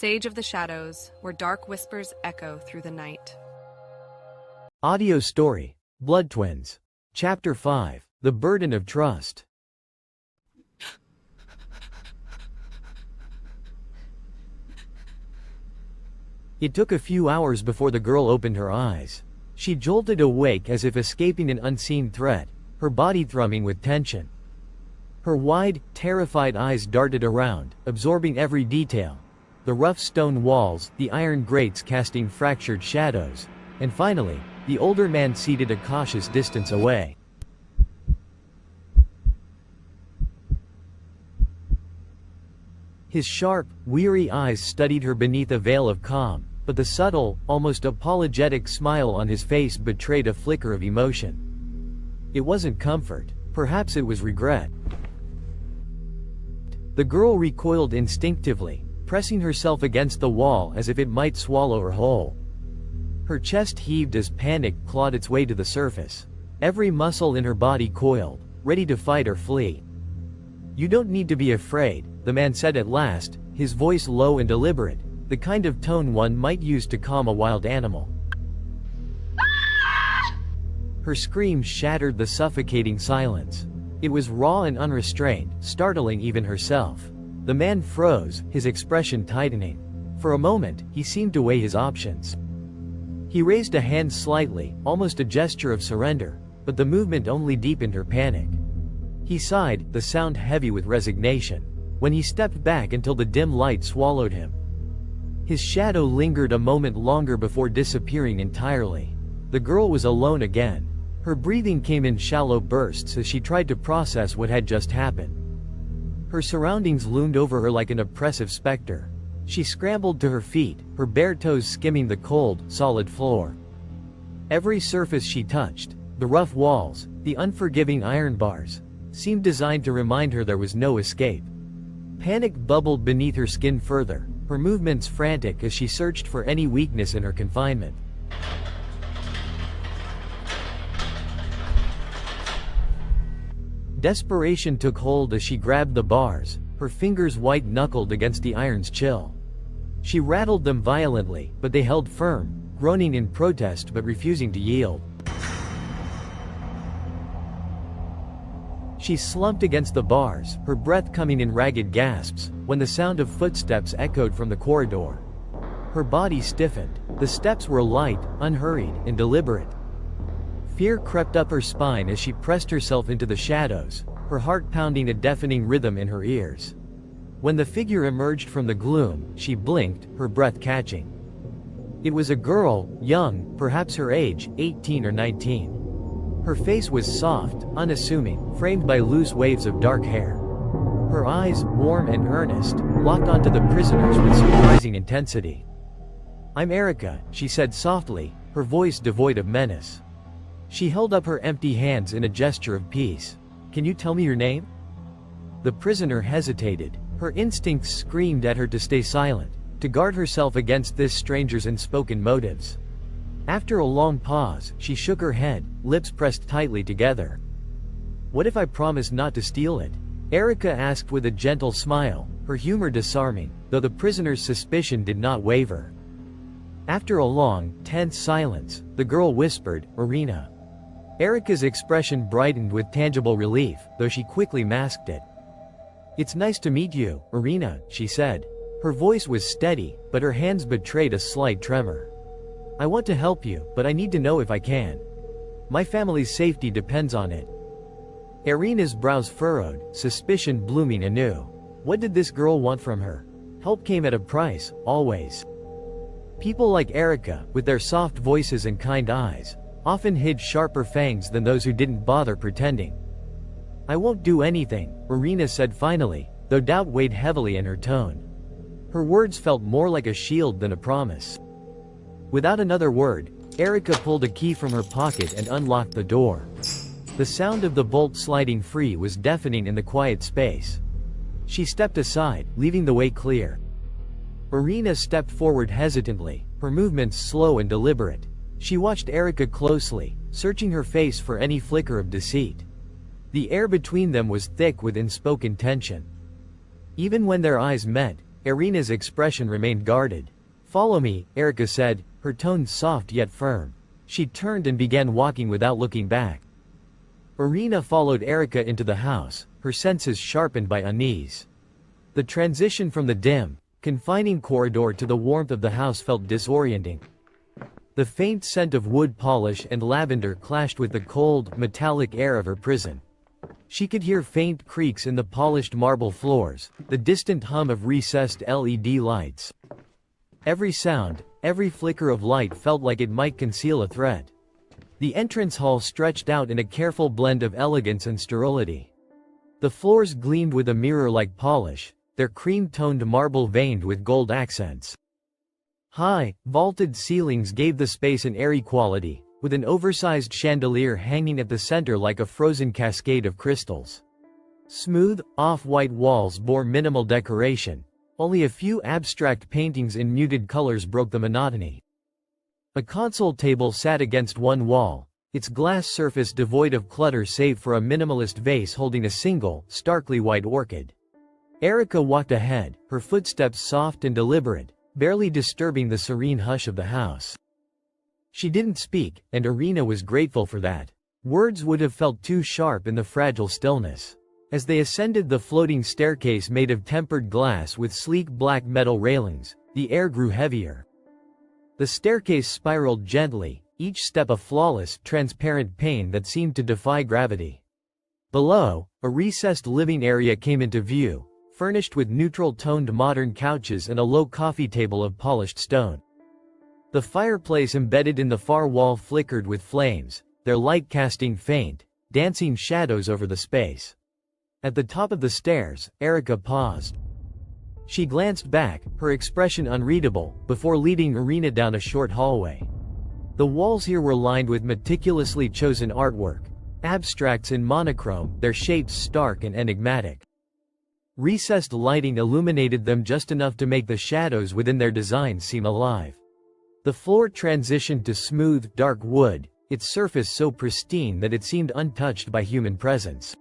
Sage of the Shadows, where dark whispers echo through the night. Audio story, Blood Twins. Chapter 5, The Burden of Trust. It took a few hours before the girl opened her eyes. She jolted awake as if escaping an unseen threat, her body thrumming with tension. Her wide, terrified eyes darted around, absorbing every detail. The rough stone walls, the iron grates casting fractured shadows, and finally, the older man seated a cautious distance away. His sharp, weary eyes studied her beneath a veil of calm, but the subtle, almost apologetic smile on his face betrayed a flicker of emotion. It wasn't comfort, perhaps it was regret. The girl recoiled instinctively, pressing herself against the wall as if it might swallow her whole. Her chest heaved as panic clawed its way to the surface. Every muscle in her body coiled, ready to fight or flee. "You don't need to be afraid," the man said at last, his voice low and deliberate, the kind of tone one might use to calm a wild animal. Her scream shattered the suffocating silence. It was raw and unrestrained, startling even herself. The man froze, his expression tightening. For a moment, he seemed to weigh his options. He raised a hand slightly, almost a gesture of surrender, but the movement only deepened her panic. He sighed, the sound heavy with resignation, when he stepped back until the dim light swallowed him. His shadow lingered a moment longer before disappearing entirely. The girl was alone again. Her breathing came in shallow bursts as she tried to process what had just happened. Her surroundings loomed over her like an oppressive specter. She scrambled to her feet, her bare toes skimming the cold, solid floor. Every surface she touched, the rough walls, the unforgiving iron bars, seemed designed to remind her there was no escape. Panic bubbled beneath her skin further, her movements frantic as she searched for any weakness in her confinement. Desperation took hold as she grabbed the bars, her fingers white-knuckled against the iron's chill. She rattled them violently, but they held firm, groaning in protest but refusing to yield. She slumped against the bars, her breath coming in ragged gasps, when the sound of footsteps echoed from the corridor. Her body stiffened. The steps were light, unhurried, and deliberate. Fear crept up her spine as she pressed herself into the shadows, her heart pounding a deafening rhythm in her ears. When the figure emerged from the gloom, she blinked, her breath catching. It was a girl, young, perhaps her age, 18 or 19. Her face was soft, unassuming, framed by loose waves of dark hair. Her eyes, warm and earnest, locked onto the prisoners with surprising intensity. "I'm Erika," she said softly, her voice devoid of menace. She held up her empty hands in a gesture of peace. "Can you tell me your name?" The prisoner hesitated. Her instincts screamed at her to stay silent, to guard herself against this stranger's unspoken motives. After a long pause, she shook her head, lips pressed tightly together. "What if I promise not to steal it?" Erika asked with a gentle smile, her humor disarming, though the prisoner's suspicion did not waver. After a long, tense silence, the girl whispered, "Arina." Erika's expression brightened with tangible relief, though she quickly masked it. "It's nice to meet you, Arina," she said. Her voice was steady, but her hands betrayed a slight tremor. "I want to help you, but I need to know if I can. My family's safety depends on it." Arina's brows furrowed, suspicion blooming anew. What did this girl want from her? Help came at a price, always. People like Erika, with their soft voices and kind eyes, often hid sharper fangs than those who didn't bother pretending. "I won't do anything," Arina said finally, though doubt weighed heavily in her tone. Her words felt more like a shield than a promise. Without another word, Erika pulled a key from her pocket and unlocked the door. The sound of the bolt sliding free was deafening in the quiet space. She stepped aside, leaving the way clear. Arina stepped forward hesitantly, her movements slow and deliberate. She watched Erika closely, searching her face for any flicker of deceit. The air between them was thick with unspoken tension. Even when their eyes met, Erina's expression remained guarded. "Follow me," Erika said, her tone soft yet firm. She turned and began walking without looking back. Arina followed Erika into the house, her senses sharpened by unease. The transition from the dim, confining corridor to the warmth of the house felt disorienting. The faint scent of wood polish and lavender clashed with the cold, metallic air of her prison. She could hear faint creaks in the polished marble floors, the distant hum of recessed LED lights. Every sound, every flicker of light felt like it might conceal a threat. The entrance hall stretched out in a careful blend of elegance and sterility. The floors gleamed with a mirror-like polish, their cream-toned marble veined with gold accents. High, vaulted ceilings gave the space an airy quality, with an oversized chandelier hanging at the center like a frozen cascade of crystals. Smooth, off-white walls bore minimal decoration. Only a few abstract paintings in muted colors broke the monotony. A console table sat against one wall, its glass surface devoid of clutter save for a minimalist vase holding a single, starkly white orchid. Erika walked ahead, her footsteps soft and deliberate, barely disturbing the serene hush of the house. She didn't speak, and Arina was grateful for that. Words would have felt too sharp in the fragile stillness. As they ascended the floating staircase made of tempered glass with sleek black metal railings, the air grew heavier. The staircase spiraled gently, each step a flawless, transparent pane that seemed to defy gravity. Below, a recessed living area came into view, furnished with neutral-toned modern couches and a low coffee table of polished stone. The fireplace embedded in the far wall flickered with flames, their light casting faint, dancing shadows over the space. At the top of the stairs, Erika paused. She glanced back, her expression unreadable, before leading Arina down a short hallway. The walls here were lined with meticulously chosen artwork, abstracts in monochrome, their shapes stark and enigmatic. Recessed lighting illuminated them just enough to make the shadows within their designs seem alive. The floor transitioned to smooth, dark wood, its surface so pristine that it seemed untouched by human presence.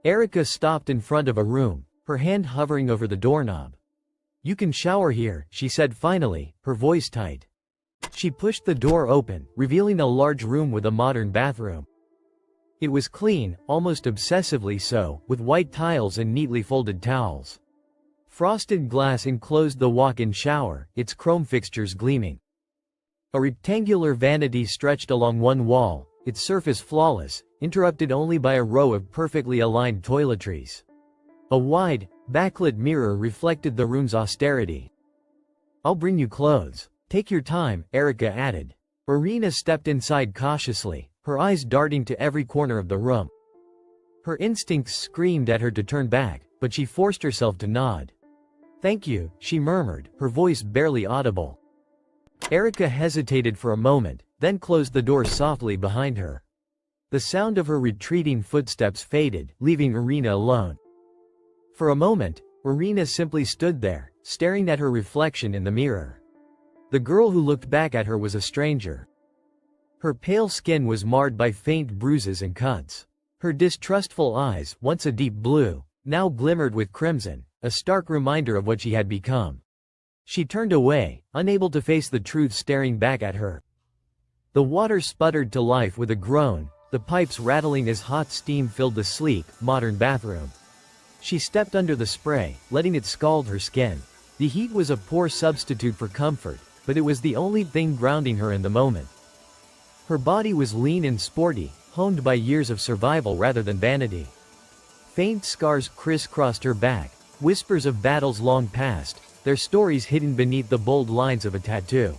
Erika stopped in front of a room, her hand hovering over the doorknob. "You can shower here," she said finally, her voice tight. She pushed the door open, revealing a large room with a modern bathroom. It was clean, almost obsessively so, with white tiles and neatly folded towels. Frosted glass enclosed the walk-in shower, its chrome fixtures gleaming. A rectangular vanity stretched along one wall, its surface flawless, interrupted only by a row of perfectly aligned toiletries. A wide, backlit mirror reflected the room's austerity. "I'll bring you clothes. Take your time," Erika added. Arina stepped inside cautiously, her eyes darting to every corner of the room. Her instincts screamed at her to turn back, but she forced herself to nod. "Thank you," she murmured, her voice barely audible. Erika hesitated for a moment, then closed the door softly behind her. The sound of her retreating footsteps faded, leaving Arina alone. For a moment, Arina simply stood there, staring at her reflection in the mirror. The girl who looked back at her was a stranger. Her pale skin was marred by faint bruises and cuts. Her distrustful eyes, once a deep blue, now glimmered with crimson, a stark reminder of what she had become. She turned away, unable to face the truth staring back at her. The water sputtered to life with a groan, the pipes rattling as hot steam filled the sleek, modern bathroom. She stepped under the spray, letting it scald her skin. The heat was a poor substitute for comfort, but it was the only thing grounding her in the moment. Her body was lean and sporty, honed by years of survival rather than vanity. Faint scars crisscrossed her back, whispers of battles long past, their stories hidden beneath the bold lines of a tattoo.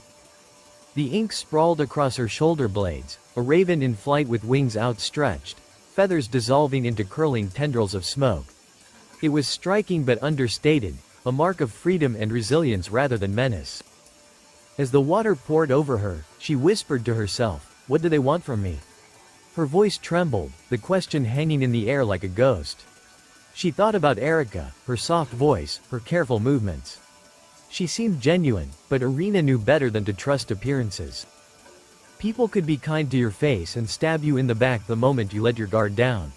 The ink sprawled across her shoulder blades, a raven in flight with wings outstretched, feathers dissolving into curling tendrils of smoke. It was striking but understated, a mark of freedom and resilience rather than menace. As the water poured over her, she whispered to herself, "What do they want from me?" Her voice trembled, the question hanging in the air like a ghost. She thought about Erika, her soft voice, her careful movements. She seemed genuine, but Arina knew better than to trust appearances. People could be kind to your face and stab you in the back the moment you let your guard down.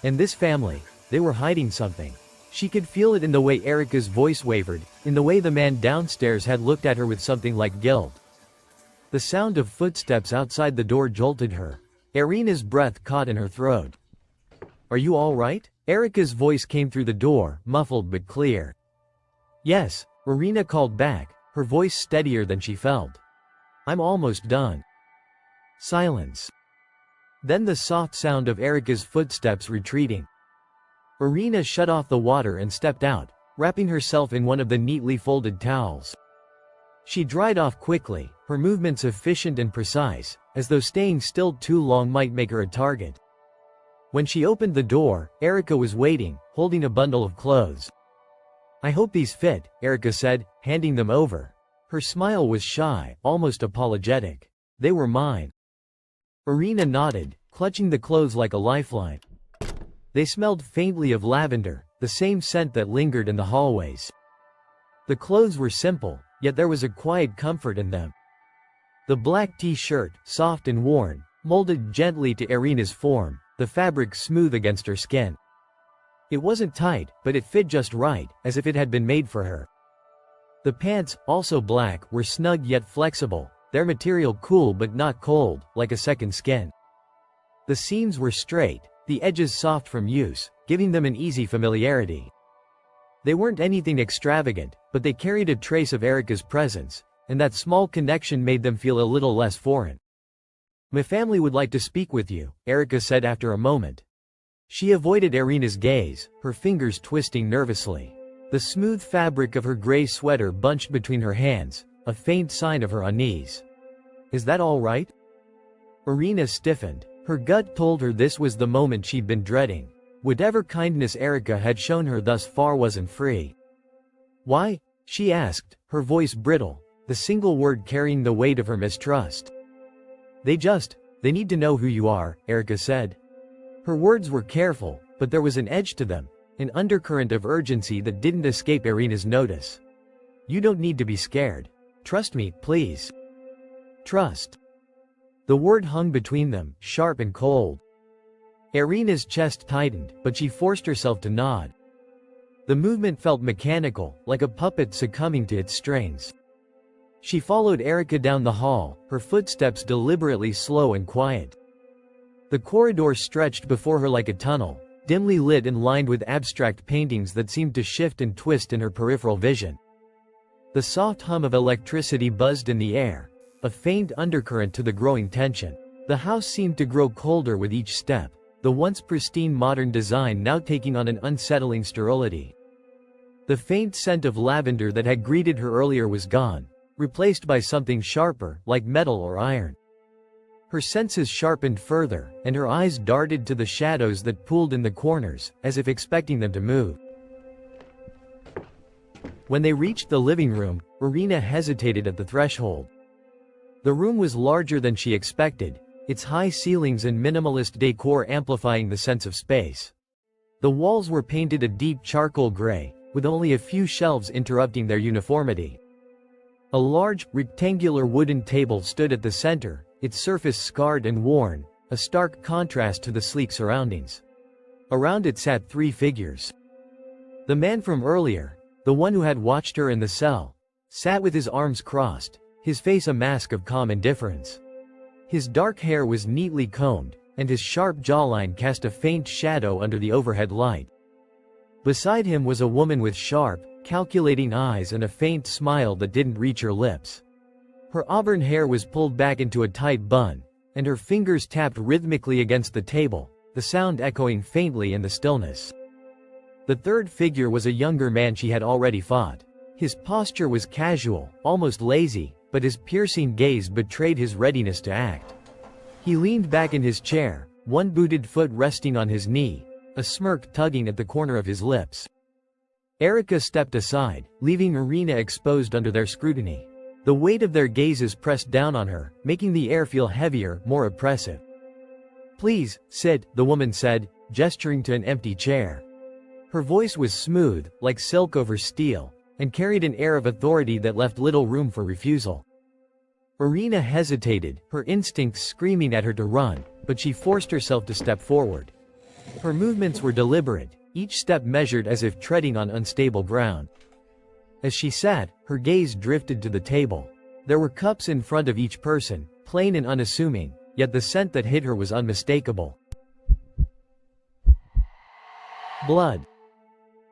And this family, they were hiding something. She could feel it in the way Erika's voice wavered, in the way the man downstairs had looked at her with something like guilt. The sound of footsteps outside the door jolted her. Erina's breath caught in her throat. "Are you all right?" Erika's voice came through the door, muffled but clear. "Yes," Arina called back, her voice steadier than she felt. "I'm almost done." Silence. Then the soft sound of Erika's footsteps retreating. Arina shut off the water and stepped out, wrapping herself in one of the neatly folded towels. She dried off quickly, her movements efficient and precise, as though staying still too long might make her a target. When she opened the door, Erika was waiting, holding a bundle of clothes. "I hope these fit," Erika said, handing them over. Her smile was shy, almost apologetic. "They were mine." Arina nodded, clutching the clothes like a lifeline. They smelled faintly of lavender, the same scent that lingered in the hallways. The clothes were simple, yet there was a quiet comfort in them. The black t-shirt, soft and worn, molded gently to Erina's form, the fabric smooth against her skin. It wasn't tight, but it fit just right, as if it had been made for her. The pants, also black, were snug yet flexible, their material cool but not cold, like a second skin. The seams were straight, the edges soft from use, giving them an easy familiarity. They weren't anything extravagant, but they carried a trace of Erika's presence, and that small connection made them feel a little less foreign. "My family would like to speak with you," Erika said after a moment. She avoided Erina's gaze, her fingers twisting nervously. The smooth fabric of her gray sweater bunched between her hands, a faint sign of her unease. "Is that all right?" Arina stiffened. Her gut told her this was the moment she'd been dreading. Whatever kindness Erika had shown her thus far wasn't free. "Why?" she asked, her voice brittle, the single word carrying the weight of her mistrust. They need to know who you are," Erika said. Her words were careful, but there was an edge to them, an undercurrent of urgency that didn't escape Erina's notice. "You don't need to be scared. Trust me, please." Trust. The word hung between them, sharp and cold. Erina's chest tightened, but she forced herself to nod. The movement felt mechanical, like a puppet succumbing to its strains. She followed Erika down the hall, her footsteps deliberately slow and quiet. The corridor stretched before her like a tunnel, dimly lit and lined with abstract paintings that seemed to shift and twist in her peripheral vision. The soft hum of electricity buzzed in the air, a faint undercurrent to the growing tension. The house seemed to grow colder with each step, the once pristine modern design now taking on an unsettling sterility. The faint scent of lavender that had greeted her earlier was gone, replaced by something sharper, like metal or iron. Her senses sharpened further, and her eyes darted to the shadows that pooled in the corners, as if expecting them to move. When they reached the living room, Arina hesitated at the threshold. The room was larger than she expected, its high ceilings and minimalist decor amplifying the sense of space. The walls were painted a deep charcoal gray, with only a few shelves interrupting their uniformity. A large, rectangular wooden table stood at the center, its surface scarred and worn, a stark contrast to the sleek surroundings. Around it sat three figures. The man from earlier, the one who had watched her in the cell, sat with his arms crossed, his face a mask of calm indifference. His dark hair was neatly combed, and his sharp jawline cast a faint shadow under the overhead light. Beside him was a woman with sharp, calculating eyes and a faint smile that didn't reach her lips. Her auburn hair was pulled back into a tight bun, and her fingers tapped rhythmically against the table, the sound echoing faintly in the stillness. The third figure was a younger man she had already fought. His posture was casual, almost lazy, but his piercing gaze betrayed his readiness to act. He leaned back in his chair, one booted foot resting on his knee, a smirk tugging at the corner of his lips. Erika stepped aside, leaving Arina exposed under their scrutiny. The weight of their gazes pressed down on her, making the air feel heavier, more oppressive. "Please, sit," the woman said, gesturing to an empty chair. Her voice was smooth, like silk over steel, and carried an air of authority that left little room for refusal. Arina hesitated, her instincts screaming at her to run, but she forced herself to step forward. Her movements were deliberate, each step measured as if treading on unstable ground. As she sat, her gaze drifted to the table. There were cups in front of each person, plain and unassuming, yet the scent that hit her was unmistakable. Blood.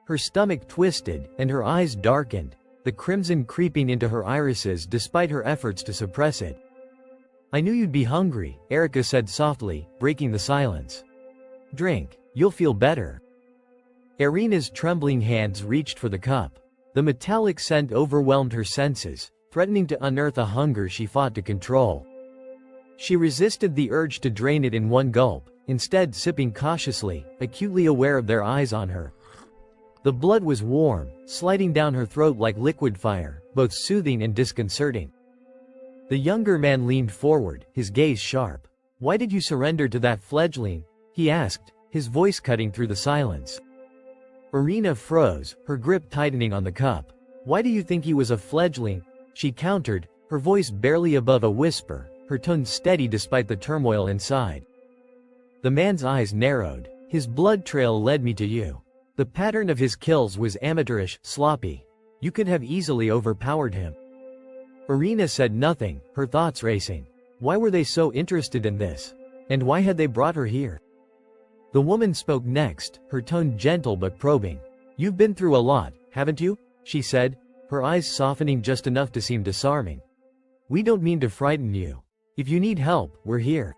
Her stomach twisted, and her eyes darkened, the crimson creeping into her irises despite her efforts to suppress it. "I knew you'd be hungry," Erika said softly, breaking the silence. "Drink. You'll feel better." Arina's trembling hands reached for the cup. The metallic scent overwhelmed her senses, threatening to unearth a hunger she fought to control. She resisted the urge to drain it in one gulp, instead sipping cautiously, acutely aware of their eyes on her. The blood was warm, sliding down her throat like liquid fire, both soothing and disconcerting. The younger man leaned forward, his gaze sharp. "Why did you surrender to that fledgling?" he asked, his voice cutting through the silence. Arina froze, her grip tightening on the cup. "Why do you think he was a fledgling?" she countered, her voice barely above a whisper, her tone steady despite the turmoil inside. The man's eyes narrowed. "His blood trail led me to you. The pattern of his kills was amateurish, sloppy. You could have easily overpowered him." Arina said nothing, her thoughts racing. Why were they so interested in this? And why had they brought her here? The woman spoke next, her tone gentle but probing. "You've been through a lot, haven't you?" she said, her eyes softening just enough to seem disarming. "We don't mean to frighten you. If you need help, we're here."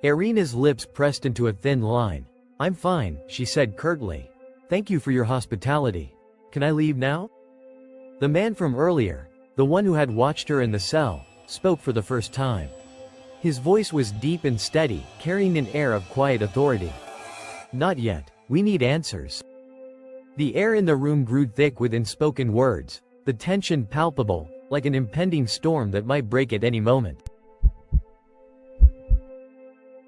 Arina's lips pressed into a thin line. "I'm fine," she said curtly. "Thank you for your hospitality. Can I leave now?" The man from earlier, the one who had watched her in the cell, spoke for the first time. His voice was deep and steady, carrying an air of quiet authority. "Not yet. We need answers." The air in the room grew thick with unspoken words, the tension palpable, like an impending storm that might break at any moment.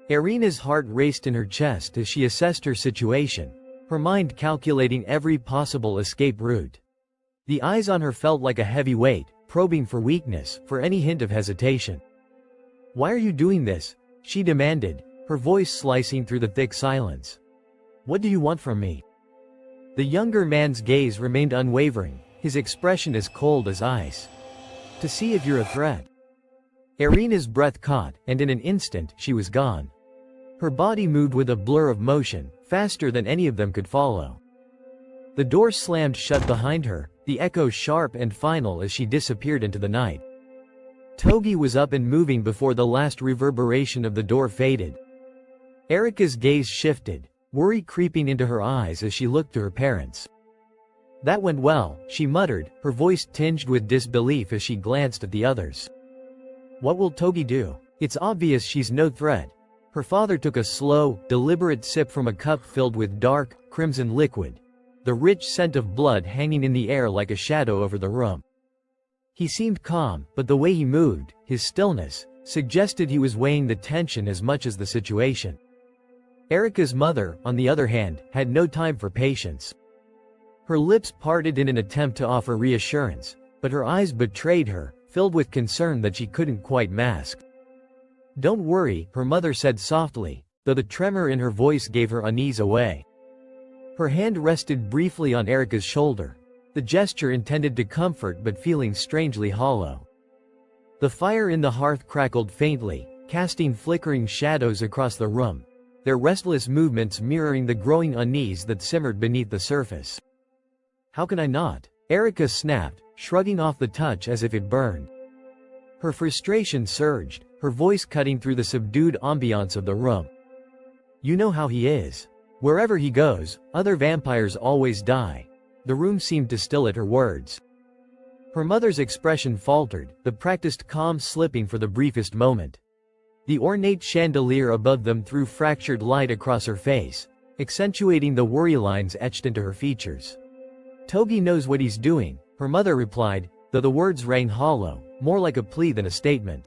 Arina's heart raced in her chest as she assessed her situation, her mind calculating every possible escape route. The eyes on her felt like a heavy weight, probing for weakness, for any hint of hesitation. "Why are you doing this?" she demanded, her voice slicing through the thick silence. "What do you want from me?" The younger man's gaze remained unwavering, his expression as cold as ice. "To see if you're a threat." Arina's breath caught, and in an instant, she was gone. Her body moved with a blur of motion, faster than any of them could follow. The door slammed shut behind her, the echo sharp and final as she disappeared into the night. Togi was up and moving before the last reverberation of the door faded. Erika's gaze shifted, worry creeping into her eyes as she looked to her parents. "That went well," she muttered, her voice tinged with disbelief as she glanced at the others. "What will Togi do? It's obvious she's no threat." Her father took a slow, deliberate sip from a cup filled with dark, crimson liquid, the rich scent of blood hanging in the air like a shadow over the room. He seemed calm, but the way he moved, his stillness, suggested he was weighing the tension as much as the situation. Erika's mother, on the other hand, had no time for patience. Her lips parted in an attempt to offer reassurance, but her eyes betrayed her, filled with concern that she couldn't quite mask. "Don't worry," her mother said softly, though the tremor in her voice gave her unease away. Her hand rested briefly on Erika's shoulder, the gesture intended to comfort but feeling strangely hollow. The fire in the hearth crackled faintly, casting flickering shadows across the room, their restless movements mirroring the growing unease that simmered beneath the surface. "How can I not?" Erika snapped, shrugging off the touch as if it burned. Her frustration surged, her voice cutting through the subdued ambiance of the room. "You know how he is. Wherever he goes, other vampires always die." The room seemed to still at her words. Her mother's expression faltered, the practiced calm slipping for the briefest moment. The ornate chandelier above them threw fractured light across her face, accentuating the worry lines etched into her features. "Togi knows what he's doing," her mother replied, though the words rang hollow, more like a plea than a statement.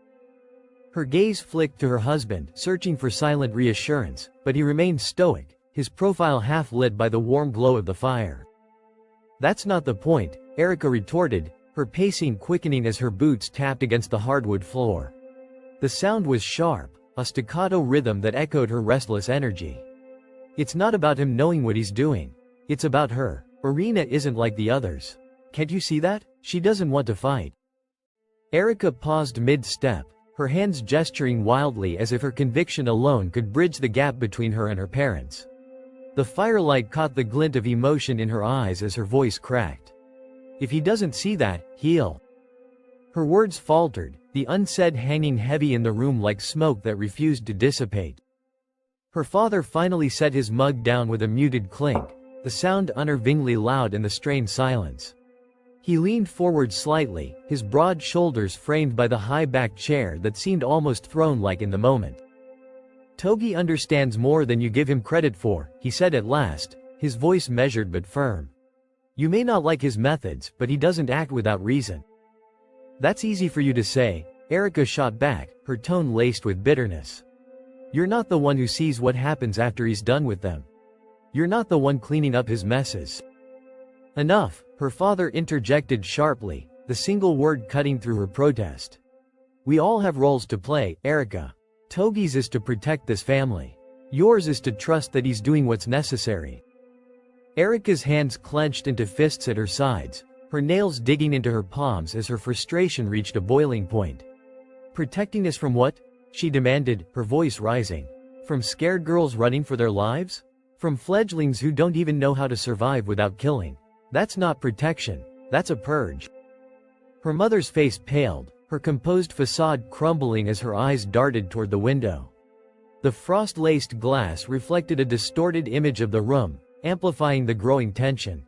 Her gaze flicked to her husband, searching for silent reassurance, but he remained stoic, his profile half lit by the warm glow of the fire. "That's not the point," Erika retorted, her pacing quickening as her boots tapped against the hardwood floor. The sound was sharp, a staccato rhythm that echoed her restless energy. It's not about him knowing what he's doing. It's about her. Arina isn't like the others. Can't you see that? She doesn't want to fight. Erika paused mid-step, her hands gesturing wildly as if her conviction alone could bridge the gap between her and her parents. The firelight caught the glint of emotion in her eyes as her voice cracked. If he doesn't see that, he'll. Her words faltered, the unsaid hanging heavy in the room like smoke that refused to dissipate. Her father finally set his mug down with a muted clink, the sound unnervingly loud in the strained silence. He leaned forward slightly, his broad shoulders framed by the high-backed chair that seemed almost throne-like in the moment. "Togi understands more than you give him credit for," he said at last, his voice measured but firm. "You may not like his methods, but he doesn't act without reason." "That's easy for you to say," Erika shot back, her tone laced with bitterness. "You're not the one who sees what happens after he's done with them. You're not the one cleaning up his messes." "Enough," her father interjected sharply, the single word cutting through her protest. "We all have roles to play, Erika. Togi's is to protect this family. Yours is to trust that he's doing what's necessary." Erika's hands clenched into fists at her sides, her nails digging into her palms as her frustration reached a boiling point. "Protecting us from what?" she demanded, her voice rising. "From scared girls running for their lives? From fledglings who don't even know how to survive without killing? That's not protection, that's a purge." Her mother's face paled, her composed facade crumbling as her eyes darted toward the window. The frost-laced glass reflected a distorted image of the room, amplifying the growing tension.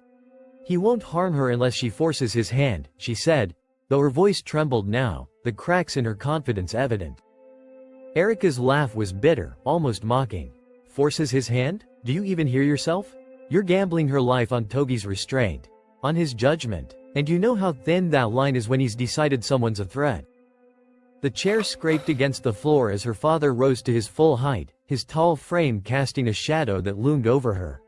"He won't harm her unless she forces his hand," she said, though her voice trembled now, the cracks in her confidence evident. Erika's laugh was bitter, almost mocking. "Forces his hand? Do you even hear yourself? You're gambling her life on Togi's restraint, on his judgment, and you know how thin that line is when he's decided someone's a threat." The chair scraped against the floor as her father rose to his full height, his tall frame casting a shadow that loomed over her.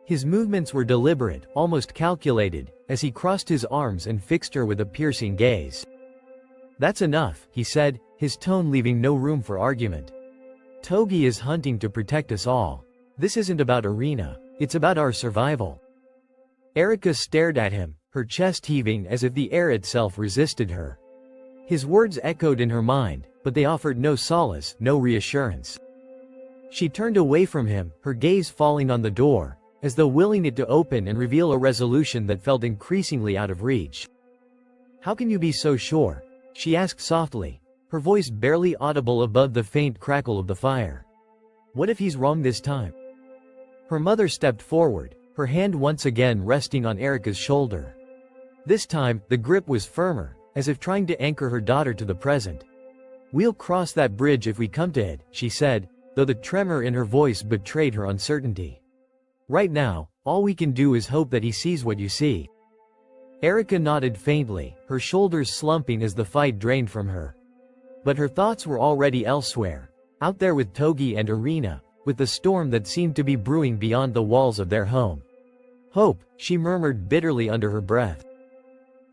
His movements were deliberate, almost calculated, as he crossed his arms and fixed her with a piercing gaze. "That's enough," he said, his tone leaving no room for argument. "Togi is hunting to protect us all. This isn't about Arina. It's about our survival." Erika stared at him, her chest heaving as if the air itself resisted her. His words echoed in her mind, but they offered no solace, no reassurance. She turned away from him, her gaze falling on the door, as though willing it to open and reveal a resolution that felt increasingly out of reach. "How can you be so sure?" she asked softly, her voice barely audible above the faint crackle of the fire. "What if he's wrong this time?" Her mother stepped forward, her hand once again resting on Erika's shoulder. This time, the grip was firmer, as if trying to anchor her daughter to the present. "We'll cross that bridge if we come to it," she said, though the tremor in her voice betrayed her uncertainty. "Right now, all we can do is hope that he sees what you see." Erika nodded faintly, her shoulders slumping as the fight drained from her. But her thoughts were already elsewhere, out there with Togi and Arina, with the storm that seemed to be brewing beyond the walls of their home. "Hope," she murmured bitterly under her breath.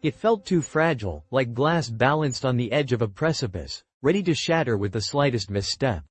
It felt too fragile, like glass balanced on the edge of a precipice, ready to shatter with the slightest misstep.